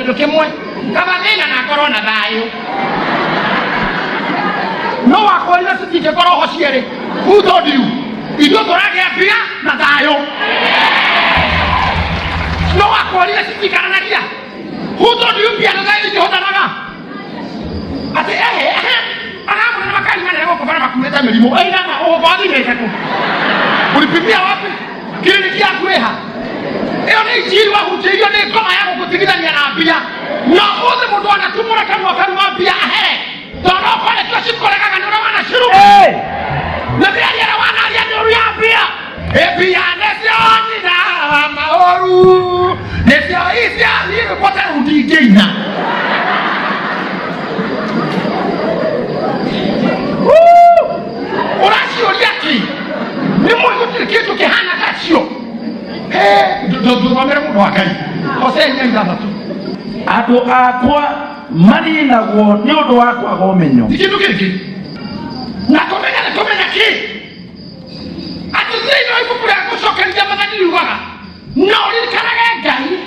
kindu kimwe kama thina na ngoro na thayo no wakorire citige ngoro ho ciere who told you ithu turagia mbia na thayo no wakorire citigaranagia who told you mbia na thayo itihotanaga ati anamu na makali mana yako kufanya makuleta milimo aina na obadi neshako ulipimia wapi kliniki yako eha eo ni jiri wa hujiyo ni koma yako kutigidania na mbia na ode mundu anatumura kama mbia ahere tono kole kwa shikole kaka ndio wana shiru na bia ya wana ya ndio ya mbia ebia nesioni na maoru nesio isia ni kwa tena udigina urashio yaki ni mwanzo kitu kihana kachio ndo wamera mundu wakai osenya ndabatu ado akwa mari nago ni undu wakwa gomenyo ikindu kiki na komenya ki ati zino ikukura kusoka njama ngani rugaga no likaraga ngai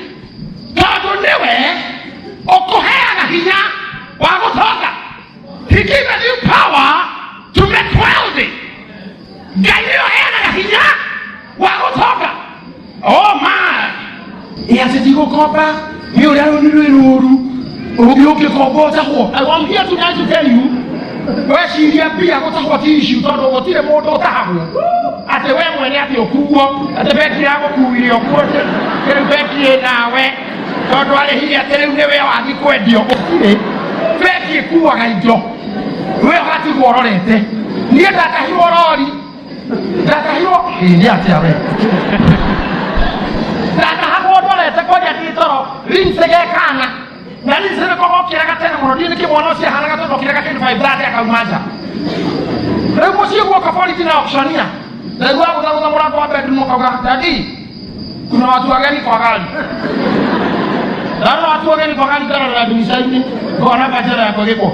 tado newe okoheaga hinya wa gutonga he gave you power to make wealthy ngai oheaga hinya wa gutonga oh man yasitigo kopa you don't need ruru okay kobota ho I want here tonight to tell you where she here pia gotako tishu todo gotire moto tahu ate we mwene ate okuwo ate beti yako kuwili okuwote kere beti nawe todo ale hiya tele newe wagi kwedio okire beti kuwa gaijo we hati gororete niye data hiworori data hiwo ni ate awe data hagodorete kodi atitoro rinsege kana nani sema kwa kiraka tena mrodi ni kimwono si halaka to kiraka tena vibrate akaumaza leo sio kwa kafali tena optionia leo hapo za mradi wa bedroom kwa dadi kuna watu wageni kwa gari ndio watu wageni kwa gari kana la dunisani kwa na bajara yako geko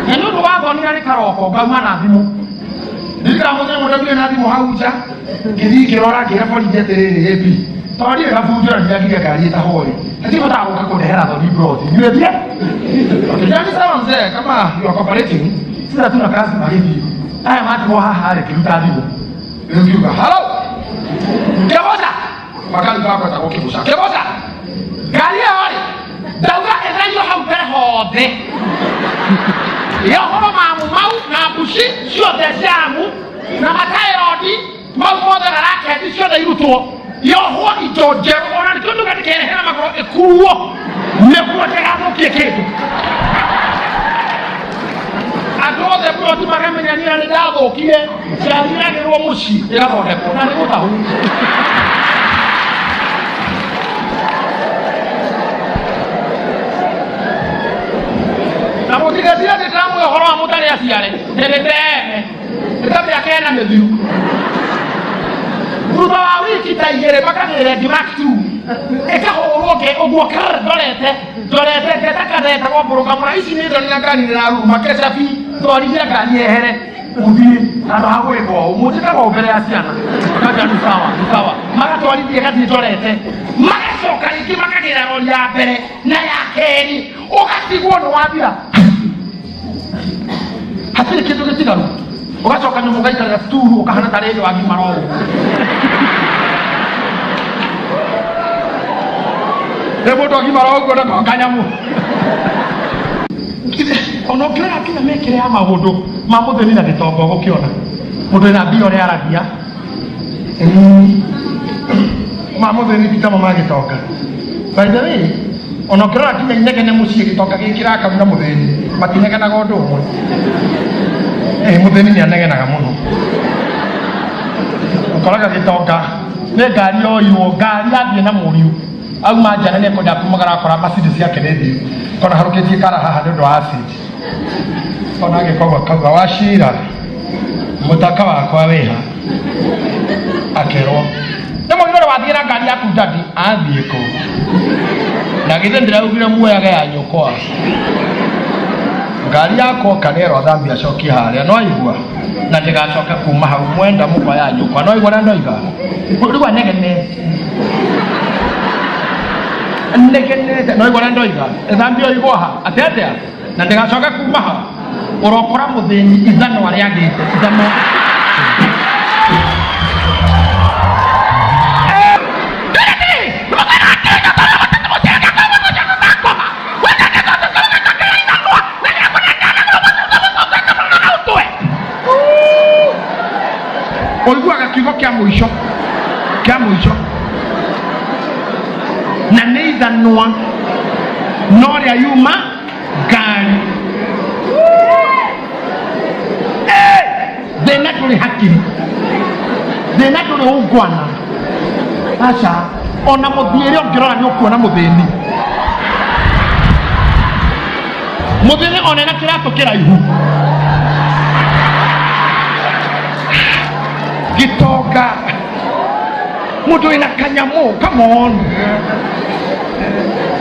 ndio wako ni nani karoko kama na bimu ndika mmoja mmoja na bimu hauja kidi kirora kirafali jeterere epi tawadi la fujo na yaki gari ta hoi ati kota ko ko dehera to libro ti yule dia yani sawa mzee kama you are cooperating sasa tuna kazi na hivi haya watu wa hali kilutadibu ndio hello keboza makali bako atakokibusha keboza gari hoi dawa ezayo haupere hode yo hono mamu mau na bushi sio desamu na matairodi mau moda na rake sio da iruto yo ho itoje ona nikondo katika hela makoro ekuwo nekuwa tega keketu adode pro tu magame nyani na dabo kie cyarira ni ro mushi era bode ko na ngota hu na motiga dia de tamu yo horo amutale asiale tete tabi akena medu Ruba wiki tayere bakagere dimaktu eka horoke ogwakar dorete tetakadeta kwa program raisi ni doni ngani na ru makesa fi doni ngani ehere ubi arawe bo umutika ko bere asiana kaja ni sawa maka to ali kati dorete maka soka iki makagera ro ya bere na ya keri okati gono wabira hatiri kitu kitigaru ukachoka nyumuga ikala turu ukahana tarehe wa gimaro lebo to gimaro ko na kanyamu ono kera kina mekere ama hodo mamude ni na ditongo gokiona mudo na bio re aragia mamude ni bitama magi toka by the way ono kera kina nyege ne musi gitoka gikira ka na mutheni matinega na gondo umwe mutheni ni anegenaga muno ukolaga gitoka ne gari oyo gari athie na muriu au majana ne koda kumagara kora Mercedes yake redio kona haruketie kara haha ndo acid kona gikogo kaga washira mutaka wakwa weha akero nemo ngoro wathira ngari yaku ndadi athie ko na githe ndiraugire muoyaga ya nyukwa ngari yako kanero thambi acoki haria no igua na ndigacoka kuma hau mwenda mukwa ya nyukwa no igua na ndoiga riwa negene nekenete no igora ndoiga ethambio igwaha atetea na ndigacoka kuma ha urokora muthini ithano ari agite ithano oiguaga kiugo kia muico na nĩ ithanwa no rĩa yuma ngari thĩna ndũrĩ hakiri thĩna ndũrĩ ũngwana aca ona mũthiĩre ũngĩrora nĩ ũkuona mũthĩni ona ena kĩratũ kĩraihu gitonga mundu ina kanyamu come on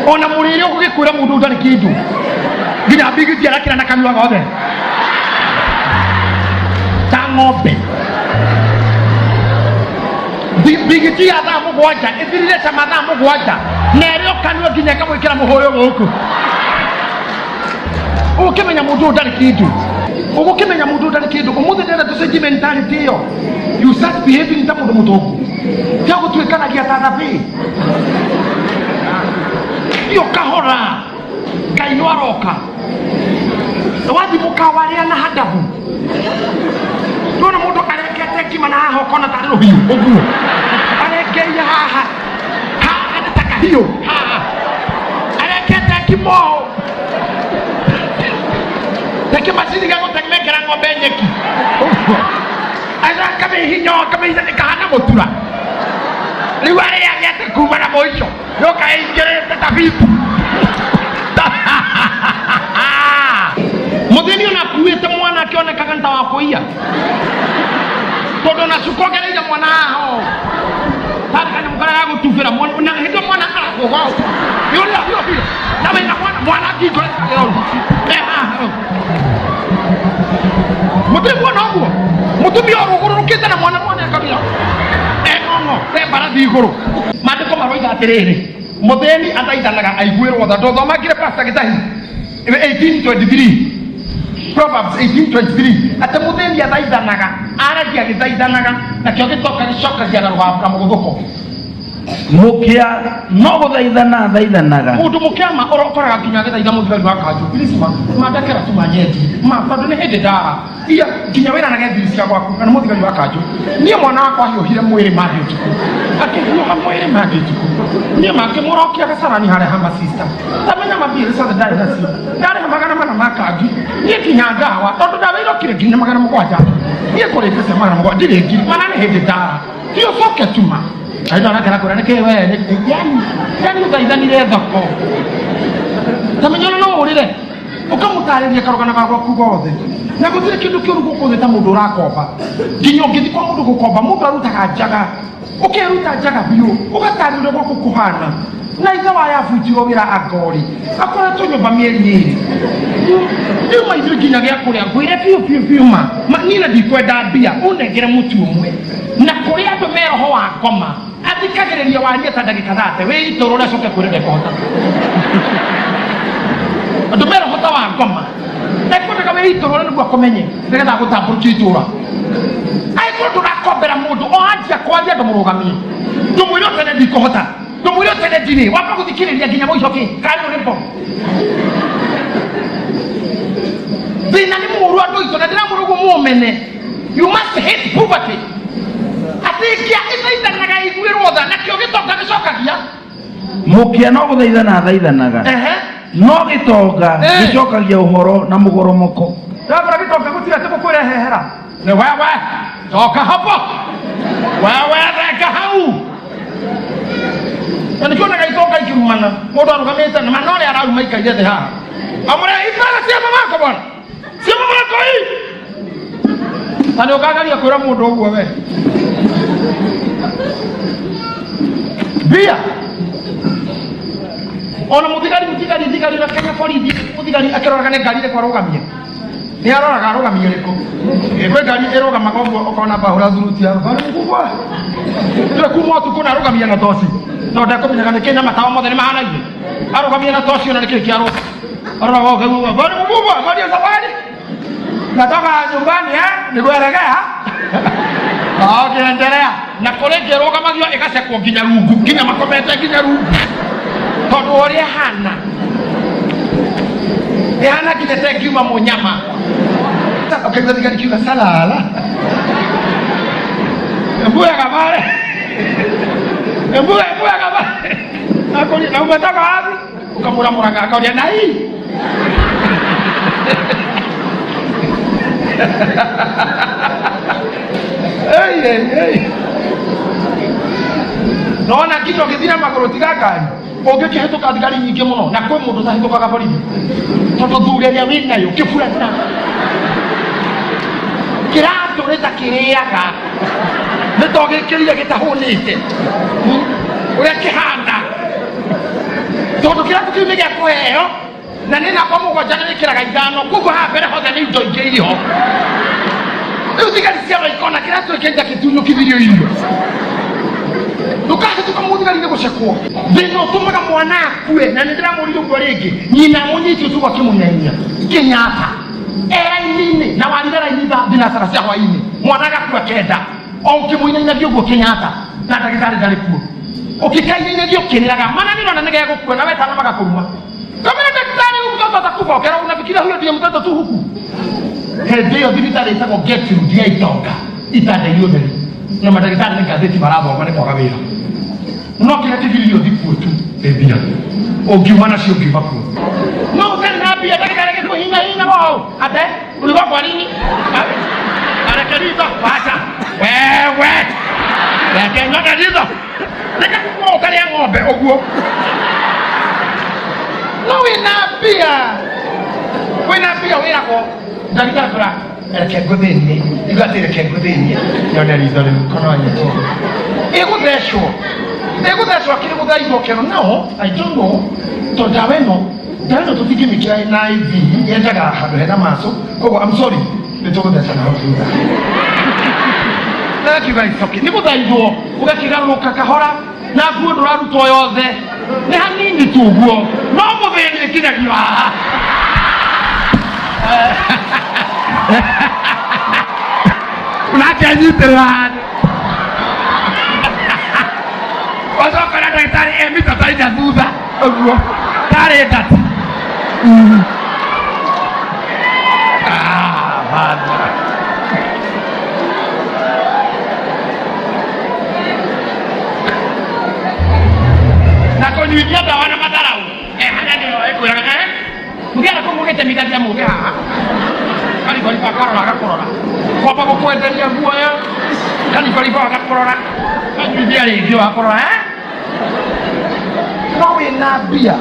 ona murire ugikwira mundu ndari kindu nginya bigiti arakira na kanua gothe ta ng'ombe bigiti ya thaa mugwanja ithirire ta mathaa mugwanja neryo kanua nginya kamwikira muhoyo guku ukimenya mundu ndari kindu ukimenya mundu ndari kindu umuthi ndenda tucenjie mentality iyo you start behaving ta mundu mutongu ya gutwikanagia ta thabi iyo kahora kaino aroka wathi mukawaria na hadabu tuna mundu arekete kimana haho kona ta ruhiu uguo arekeia haha anataka hiyo arekete kimo take masini gago tekmekera ng'ombe nyeki aza kama hinyo kama hizo nikahana mutura liwale yagete kuma na moico yoka ingerete tabibu muthini ona kuite mwana akionekaga nta wa kuia tondu na cukogeleire mwana aho taka mukara gutubira mwana na hindo mwana aragoga yuri hiyo na wena mwana kigore muthini mwana oguo mutumia orugururukite na mwana akabira ngono barathi iguru mandiko maroiga atiriri muthini ataithanaga aiguirwo tha ndothomagire pastor Gitahi 18:23 Proverbs 18:23 ate muthini ataithanaga aragia githaithanaga na kio gitoka gicokagia na rugabura muguthuko mukia no guthaithana thaithanaga mundu mukiama orokoraga kinya githaitha muthigari wa kanju bilisima mandakera tumanyeti tondu ni hindi ndara iya kinya wira na gethiri cia gwaku kana muthigari wa kanju nie mwana wakwa hiuhire mwiri mathituku akihiuha mwiri mathituku nie make murokia gacarani hare hama sister tamenya mabiri sa ndari nacio ndari magana mana makangi nie kinya ndawa tondu ndawa irokire kinya magana mugwanja nie kurite se magana mugwanja ndiri ngiri mana ni hindi ndara tio soke tuma aino anakera kura neke we yani uthaithanire thoko tamenyana no urire ukamutariria karogana gakwaku gothe na gutire kindu kiuru gukuthi ta mundu urakomba nginya ungithi kwa mundu gukomba mundu arutaga njaga ukiruta njaga biu ugatarire gwaku kuhana na ithe wa yabutirwo wira agori akoretwo nyumba mieri nyiri niu maithire nginya gia kuria ngwire piu ma nina ndikwenda mbia unengere mutu umwe na kuria andu meroho wa ngoma athikagiriria warie ta ndagika thate wi iturure coke kwirinde kota andu meroho ta wa ngoma ekwendeka wi iturure niguo akumenye nigetha gutamburukia itura aikorwo ndurakombera mundu o anjia kwaria ndumurugamie ndumwire tene ndikuhota ndumwire tene ndiri wamba guthikiriria nginya muico ki kani uripo thina ni muru andu itu na ndiramurugu mumene you must hate poverty atikia ithaithanaga iguirwo tha na kio gitoka gicokagia mukia no guthaithana thaithanaga no gitonga gicokagia uhoro na mugoromoko ndabara gitoka gutira te gukwire hehera ne wewe toka hapo wewe reka hau na nikiona gaitoka ikirumana mundu arugamite na manore araruma ikaire ha amure ifara cia mamako bwana cia mamako hii tani ukagaria kwira mundu uguo we bia ona muthigari na Kenya borithi muthigari akiroraga ne ngari kwa rugamia ni aroraga rugamia riko kwe ngari irugamaga uguo ukona bahura thuruti ya bari ngugwa tire kumwa tukuna rugamia na tosi no ndakomenya kana kenya matawa mothe ni mahana iwe arugamia na tocio na nikikiaro arora goke baba bali mbuba bali safari natoka nyumbani nikuelegea endelea na kolegero kama hiyo ikasekwo nginya rungu nginya makomete nginya rungu tondu uria hana yana kitete kiuma munyama akaanza nikiwa salala mbuya kabale mbuya kabale akoni na umetoka wapi ukamura muranga akaonia na hii hey nona kitu kithina maguru tigakani ungikihituka thigari nyingi muno na kwi mundu tahitukaga borithi tondu thureria winayo kibura kiraturita kiriaga nitogikirire gitahunite uria kihanda tondu kiratu kiu ni gia kuheo na nina kwa mugwanja nikiraga ithano koguo ha mbere hothe ni indo ingi iriho riu thigari ciao ikona kiratu kinja kitunyukithirio irio ndukahe tukamuthigarire gucekwo thina utumaga mwana akue na nindiramurire uguo ringi nyina munyiti utuga kimunyenya Kenyatta era-inĩ na warigara-inĩ thinacara cia hwainĩ mwana agakua kenda o ũkĩmũinyainyagia ũguo Kenyatta na ndagĩtarĩ ndarĩ kuo ũkĩkainyainyagia ũkĩrĩraga mana nĩrona nĩgegũkua na wetana magakũruma kamera daktari huyu mtoto atakufa ukera unafikiria huyo ndiye mtoto tu huku ndio thibitarĩ ĩtagwo Gertrude ya Itonga itandaiyo theri na madaktari nĩ ngathĩti marathoma nĩ kwaga wĩra no kĩrĩa kĩgiririo thikuo tu mbia ũngiuma nacio ũngiuma kuo no ũtarĩ na mbia ndagĩtarĩ gĩkũhinya wao ate ulikuwa kwa nini anakerito wacha wewe yake ng'ombe hizo nikakuwa ukalia ng'ombe ũguo no wina mbia wiragwo ndagĩtarĩ kũra reke ngũthĩnie igati reke ngũthĩnie nyone ritho rĩu kono nyitwo ĩgũthecwo kĩrĩ gũthaithwo kero no I don't know to ndawa ĩno tũtingĩmĩkĩra na IV yendaga handũ hena maso koguo I'm sorry nĩtũgũtheca naho thutha na kiuga icoki nĩ gũthaithwo ũgakĩgarũrũka kahora na nguo ndũrarutwo yothe nĩ hanini tu ũguo no mũthĩni ĩkinyagio haha unakanyitĩrĩra wacoka na ndagĩtarĩ emita taina thutha ũguo tarĩ ndati na kũnyuithia ndawa na matharau harĩa nĩyo ĩkwĩraga mũgĩara kũmũgĩte mitharia mũgĩ haha karibariba akarora agakũrora kwamba gũkwenderia guoya karibariba agakũrora kanyuithia rĩngĩ wakũrora no wĩna mbia